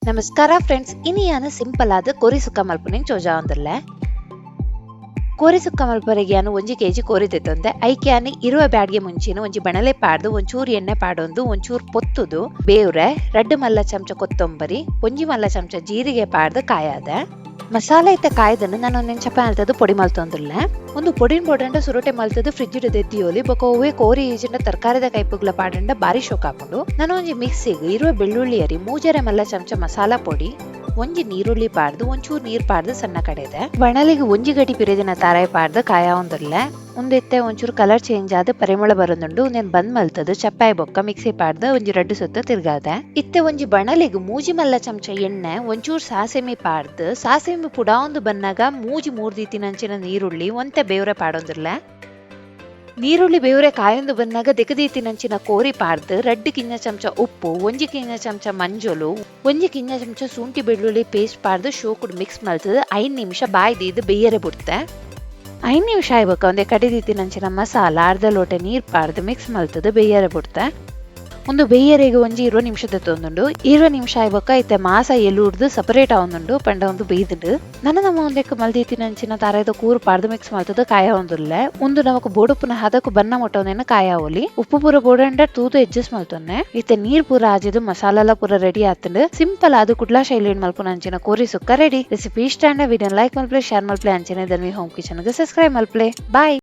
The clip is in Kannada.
ನಮಸ್ಕಾರ ಫ್ರೆಂಡ್ಸ್, ಇನಿಯಾನ ಸಿಂಪಲ್ ಆದ ಕೋರಿ ಸುಕ್ಕ ಮಲ್ಪುನಿಂಗ್ ಚೋಜಾ ಒಂದಲ್ಲ. ಕೋರಿ ಸುಕ್ಕ ಮಲ್ಪರೆಗೆ ನಾನು 1 kg ಕೋರಿ ತೆತ್ತೊಂದೆ. ಐಕೆ ಆನಿ ಇರುವ ಬ್ಯಾಡ್ಗೆ ಮುಂಚಿನ ಒಂಜಿ ಬಣಲೆ ಪಾಡ್ದು ಒಂಚೂರು ಎಣ್ಣೆ ಪಾಡೊಂದು ಒಂಚೂರು ಪೊತ್ತುದು ಬೇವ್ರೆ 2 ಮಲ್ಲ ಚಮಚ ಕೊತ್ತಂಬರಿ 1 ಮಲ್ಲ ಚಮಚ ಜೀರಿಗೆ ಪಾಡ್ದು ಕಾಯಾದ. ಮಸಾಲೆ ಇತ್ತ ಕಾಯ್ದನ್ನು ನಾನು ಒಂದೆನ್ ಚಪ ಮಲ್ತದ್ದು ಪೊಡಿ ಮಲ್ತೊಂದುಲ್ಲ. ಒಂದು ಪೊಡಿನ್ ಬೋಡಂಡ ಸುರುಟೆ ಮಲ್ತದ್ದು ಫ್ರಿಡ್ಜ್ ದೆದ್ದಿಯೋಲಿ ಬೊಕ ಒವ್ವೆ ಕೋರಿ ಈಜಿಂಡ ತರಕಾರಿದ ಕೈಪುಗ್ಲ ಪಾಡಂಡ ಬಾರಿ ಶೋಕ್ ಹಾಕೊಂಡು ನಾನು ಒಂಜಿ ಮಿಕ್ಸಿಗೆ ಇರುವ ಬೆಳ್ಳುಳ್ಳಿ ಅರಿ 3 ಮಲ್ಲ ಚಮಚ ಮಸಾಲಾ ಪೊಡಿ ಒಂಜಿ ನೀರುಳ್ಳಿ ಪಾಡ್ದು ಒಂಚೂರು ನೀರ್ ಪಾಡ್ದು ಸಣ್ಣ ಕಡೆದೆ ಬಣಲಿಗೆ ಒಂಜಿ ಗಡಿ ಪಿರಿದಿನ ತಾರಾಯಿ ಪಾಡ್ದು ಕಾಯ ಒಂದಿಲ್ಲ. ಒಂದೆತ್ತೆ ಒಂಚೂರು ಕಲರ್ ಚೇಂಜ್ ಆದ ಪರಿಮಳ ಬರೋದುಂಡು నేను ಬಂದ್ ಮಲ್ತದ್ದು ಚಪ್ಪಾಯಿ ಬೊಕ್ಕ ಮಿಕ್ಸಿ ಪಾಡ್ದು ಒಂಜಿ 2 ಸುತ್ತ ತಿರ್ಗಾದೆ. ಇತ್ತೆ ಒಂಜಿ ಬಣಲಿಗೆ 3 ಮಲ್ಲ ಚಮಚ ಎಣ್ಣೆ ಒಂಚೂರು ಸಾಸಿಮೆ ಪಾಡ್ದು ಸಾಸಿಮೆ ಪುಡಾಂದು ಬನ್ನಾಗ 3 ದೀತಿನಂಚಿನ ನೀರುಳ್ಳಿ ಒಂತೆ ಬೇವ್ರೆ ಪಾಡೊಂದಿಲ್ಲ. ನೀರುಳ್ಳಿ ಬೇವ್ರೆ ಕಾಯೊಂದು ಬಂದಾಗ ದೆಕದೀತಿನಂಚಿನ ಕೋರಿ ಪಾಡ್ದು 2 ಕಿಂಜ ಚಮಚ ಉಪ್ಪು 1 ಕಿಂಜ ಚಮಚ ಮಂಜೋಲು 1 ಕಿಂಜ ಚಮಚ ಶುಂಠಿ ಬೆಳ್ಳುಳ್ಳಿ ಪೇಸ್ಟ್ ಪಾಡ್ದು ಶೋಕುಡು ಮಿಕ್ಸ್ ಮಲ್ತದ್ದು 5 ನಿಮಿಷ ಬಾಯ್ದಿದ್ದು ಬೇಯರೆ ಬಿಡ್ತೆ. 5 ನಿಮಿಷ ಆಯ್ಬೇಕ ಒಂದೇ ಕಡಿದೀತಿನಂಚಿನ ಮಸಾಲ ಅರ್ಧ ಲೋಟ ನೀರ್ ಪಾಡ್ದು ಮಿಕ್ಸ್ ಮಲ್ತದ್ದು ಬೇಯರೆ ಬಿಡ್ತೆ. ಒಂದು ಬೇಯರೆಗೆ ಒಂಜಿ 20 ನಿಮಿಷದ ತೊಂದುಂಡು 20 ನಿಮಿಷ ಆಯ್ಬೇಕ ಇತ್ತೆ ಮಾಸ ಎಲ್ಲುಡ್ದು ಸಪರೇಟ್ ಆವೊಂದುಂಡು ಪಂಡ ಒಂದು ಬೇಯ್ದುಂಡು ನನ್ನ ನಮ್ಮ ಒಂದಕ್ಕೆ ಮಲ್ದೀತಿನಂಚಿನ ತಾರಾಯ್ದ ಕೂರು ಪಾಡ್ದು ಮಿಕ್ಸ್ ಮಲ್ತದ್ದು ಕಾಯ ಒಂದುಲ್ಲೆ ಒಂದು ನಮಕ್ ಬೋಡುಪುನ ಹದಕು ಬನ್ನ ಮೊಟ್ಟೊಂದೇನ ಕಾಯ ಒಲಿ ಉಪ್ಪು ಪೂರ ಬೋಡಂಡ ತೂದು ಅಡ್ಜಸ್ಟ್ ಮಲ್ತೊನ್ನೆ ಇತ್ತೆ ನೀರ್ ಪೂರ ಆಜಿದು ಮಸಾಲ ಪೂರ ರೆಡಿ ಆತಂಡು ಸಿಂಪಲ್ ಆದ ಕುಡ್ಲಾ ಶೈಲಿ ಮಲ್ಪುನಂಚಿನ ಕೋರಿ ಸುಕ್ಕ ರೆಡಿ. ರೆಸಿಪಿ ಇಷ್ಟ ವಿಡಿಯೋ ಲೈಕ್ ಮಲ್ಪ್ಲೆ ಶೇರ್ ಮಲ್ಪ್ಲೆ ಅಂಚನೆ ಧರ್ಮಿ ಹೋಮ್ ಕಿಚನ್ ಗೆ ಸಬ್ಸ್ಕ್ರೈಬ್ ಮಲ್ಪ್ಲೆ. ಬಾಯ್.